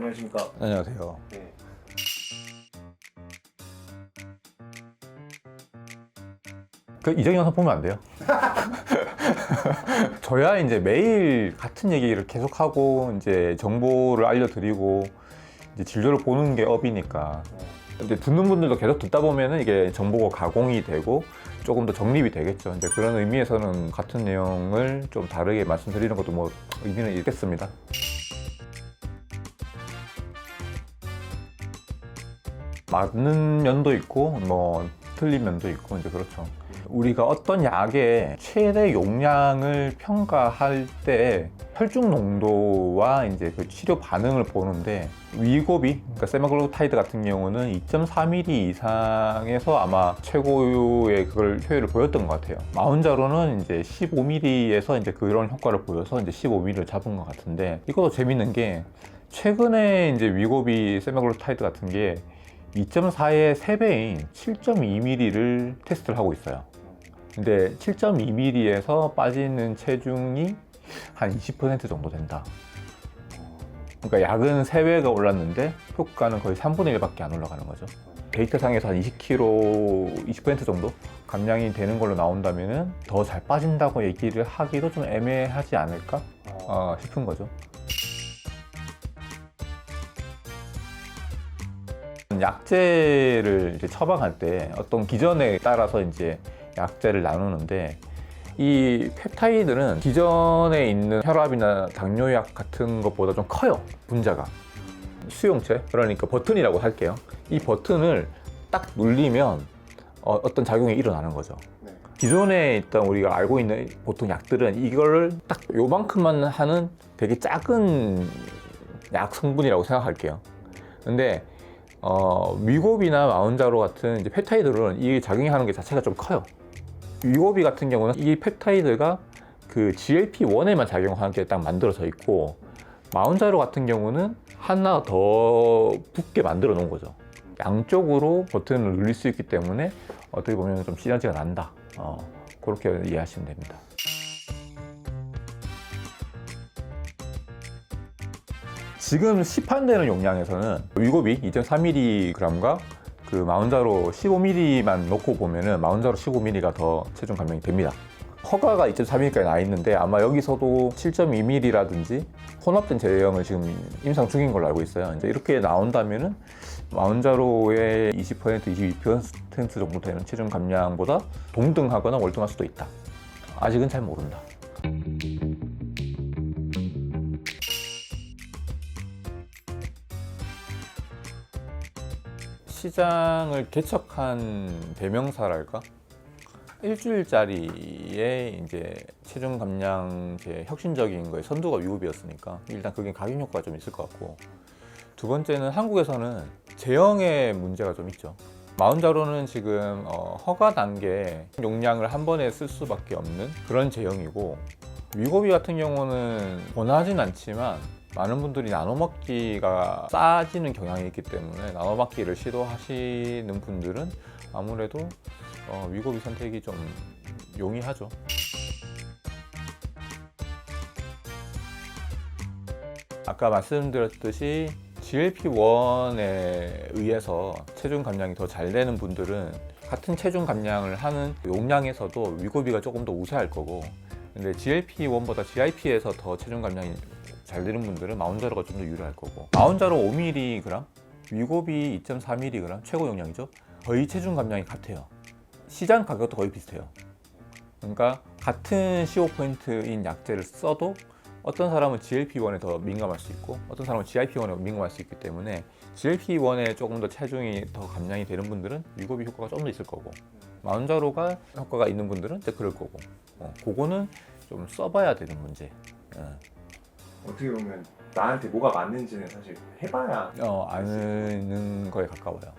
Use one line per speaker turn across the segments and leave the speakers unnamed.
안녕하십니까.
안녕하세요.
네.
이정 영상 보면 안 돼요. 저야 이제 매일 같은 얘기를 계속하고 이제 정보를 알려드리고 이제 진료를 보는 게 업이니까. 근데 듣는 분들도 계속 듣다 보면은 이게 정보가 가공이 되고 조금 더 정립이 되겠죠. 이제 그런 의미에서는 같은 내용을 좀 다르게 말씀드리는 것도 뭐 의미는 있겠습니다. 맞는 면도 있고 뭐 틀린 면도 있고 이제 그렇죠. 우리가 어떤 약의 최대 용량을 평가할 때 혈중 농도와 이제 그 치료 반응을 보는데 위고비, 그러니까 세마글루타이드 같은 경우는 2.4ml 이상에서 아마 최고의 그걸 효율을 보였던 것 같아요. 마운자로는 이제 15ml에서 이제 그런 효과를 보여서 이제 15ml를 잡은 것 같은데 이것도 재밌는 게 최근에 이제 위고비 세마글루타이드 같은 게 2.4의 3배인 7.2ml를 테스트를 하고 있어요. 근데 7.2ml에서 빠지는 체중이 한 20% 정도 된다. 그러니까 약은 3배가 올랐는데 효과는 거의 3분의 1밖에 안 올라가는 거죠. 데이터상에서 한 20kg, 20% 정도 감량이 되는 걸로 나온다면 더 잘 빠진다고 얘기를 하기도 좀 애매하지 않을까 싶은 거죠. 약제를 이제 처방할 때 어떤 기전에 따라서 이제 약제를 나누는데 이 펩타이드는 기존에 있는 혈압이나 당뇨약 같은 것보다 좀 커요. 분자가. 수용체, 그러니까 버튼이라고 할게요. 이 버튼을 딱 눌리면 어떤 작용이 일어나는 거죠.
네.
기존에 있던 우리가 알고 있는 보통 약들은 이거를 딱 요만큼만 하는 되게 작은 약 성분이라고 생각할게요. 근데 위고비나 마운자로 같은 이제 펩타이드는 이 작용이 하는 게 자체가 좀 커요. 위고비 같은 경우는 이 펩타이드가 그 GLP-1에만 작용하게 딱 만들어져 있고, 마운자로 같은 경우는 하나 더 붙게 만들어 놓은 거죠. 양쪽으로 버튼을 눌릴 수 있기 때문에 어떻게 보면 좀 시너지가 난다. 그렇게 이해하시면 됩니다. 지금 시판되는 용량에서는 위고비 2.4mg과 그 마운자로 15ml만 놓고 보면은 마운자로 15ml가 더 체중 감량이 됩니다. 허가가 2.4ml까지 나 있는데 아마 여기서도 7.2ml라든지 혼합된 제형을 지금 임상 중인 걸로 알고 있어요. 이제 이렇게 나온다면은 마운자로의 20%, 22% 정도 되는 체중 감량보다 동등하거나 월등할 수도 있다. 아직은 잘 모른다. 시장을 개척한 대명사랄까? 일주일짜리의 이제 체중 감량제 혁신적인 거에 선두가 위고비였으니까 일단 그게 각인 효과가 좀 있을 것 같고, 두 번째는 한국에서는 제형의 문제가 좀 있죠. 마운자로는 지금 허가 단계 용량을 한 번에 쓸 수밖에 없는 그런 제형이고, 위고비 같은 경우는 권하진 않지만 많은 분들이 나눠먹기가 싸지는 경향이 있기 때문에 나눠먹기를 시도하시는 분들은 아무래도 위고비 선택이 좀 용이하죠. 아까 말씀드렸듯이 GLP-1에 의해서 체중 감량이 더 잘 되는 분들은 같은 체중 감량을 하는 용량에서도 위고비가 조금 더 우세할 거고, 근데 GLP-1보다 GIP에서 더 체중 감량이 잘 되는 분들은 마운자로가 좀 더 유리할 거고, 마운자로 5mg, 위고비 2.4mg 최고 용량이죠. 거의 체중 감량이 같아요. 시장 가격도 거의 비슷해요. 그러니까 같은 15포인트인 약제를 써도 어떤 사람은 GLP-1에 더 민감할 수 있고 어떤 사람은 GIP-1에 민감할 수 있기 때문에 GLP-1에 조금 더 체중이 더 감량이 되는 분들은 위고비 효과가 좀 더 있을 거고, 마운자로가 효과가 있는 분들은 이제 그럴 거고, 그거는 좀 써봐야 되는 문제.
어떻게 보면 나한테 뭐가 맞는지는 사실 해봐야
아는 거에 가까워요.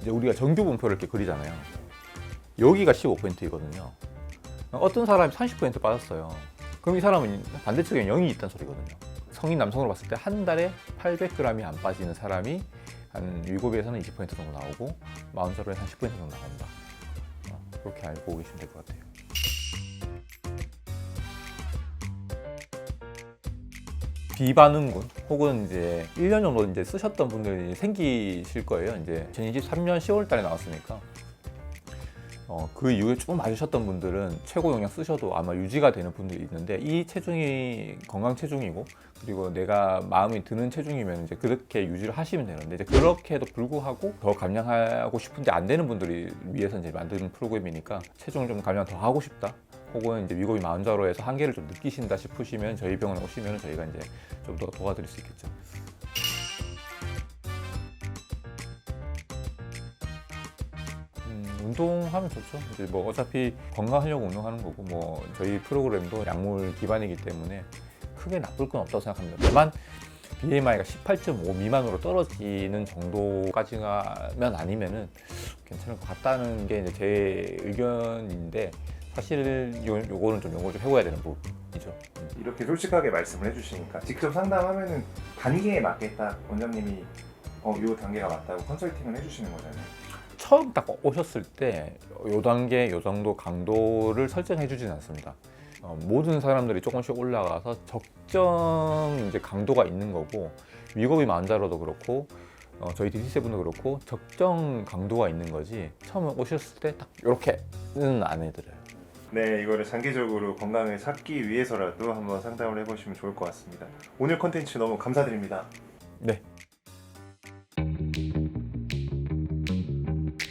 이제 우리가 정규 분표를 이렇게 그리잖아요. 여기가 15포인트이거든요. 어떤 사람이 30% 빠졌어요. 그럼 이 사람은 반대쪽에 0이 있다는 소리거든요. 성인 남성으로 봤을 때 한 달에 800g이 안 빠지는 사람이 한 위고비에서는 20% 정도 나오고 마운자로에서 한 10% 정도 나온다. 그렇게 알고 계시면 될 것 같아요. 비반응군 혹은 이제 1년 정도 이제 쓰셨던 분들이 생기실 거예요. 이제 2023년 10월 달에 나왔으니까 그 이후에 쭉 맞으셨던 분들은 최고 용량 쓰셔도 아마 유지가 되는 분들이 있는데, 이 체중이 건강 체중이고 그리고 내가 마음이 드는 체중이면 이제 그렇게 유지를 하시면 되는데, 이제 그렇게도 불구하고 더 감량하고 싶은데 안 되는 분들이 위해서 이제 만드는 프로그램이니까 체중을 좀 감량 더 하고 싶다, 혹은 이제 위고비 만자로에서 한계를 좀 느끼신다 싶으시면 저희 병원에 오시면 저희가 이제 좀 더 도와드릴 수 있겠죠. 운동하면 좋죠. 이제 뭐 어차피 건강하려고 운동하는 거고, 뭐 저희 프로그램도 약물 기반이기 때문에 크게 나쁠 건 없다고 생각합니다. 다만 BMI가 18.5 미만으로 떨어지는 정도까지면 아니면은 괜찮을 것 같다는 게 이제 제 의견인데, 사실 요거는 좀 연구를 좀 해봐야 되는 부분이죠.
이렇게 솔직하게 말씀을 해주시니까 직접 상담하면은 단계에 맞게 딱 원장님이 요 단계가 맞다고 컨설팅을 해주시는 거잖아요.
처음 딱 오셨을 때 요 단계, 요 정도 강도를 설정해 주지는 않습니다. 모든 사람들이 조금씩 올라가서 적정 이제 강도가 있는 거고, 위고비 만자로도 그렇고 저희 DT7도 그렇고 적정 강도가 있는 거지, 처음 오셨을 때 딱 이렇게는 안 해드려요.
네, 이거를 장기적으로 건강을 찾기 위해서라도 한번 상담을 해보시면 좋을 것 같습니다. 오늘 컨텐츠 너무 감사드립니다.
네,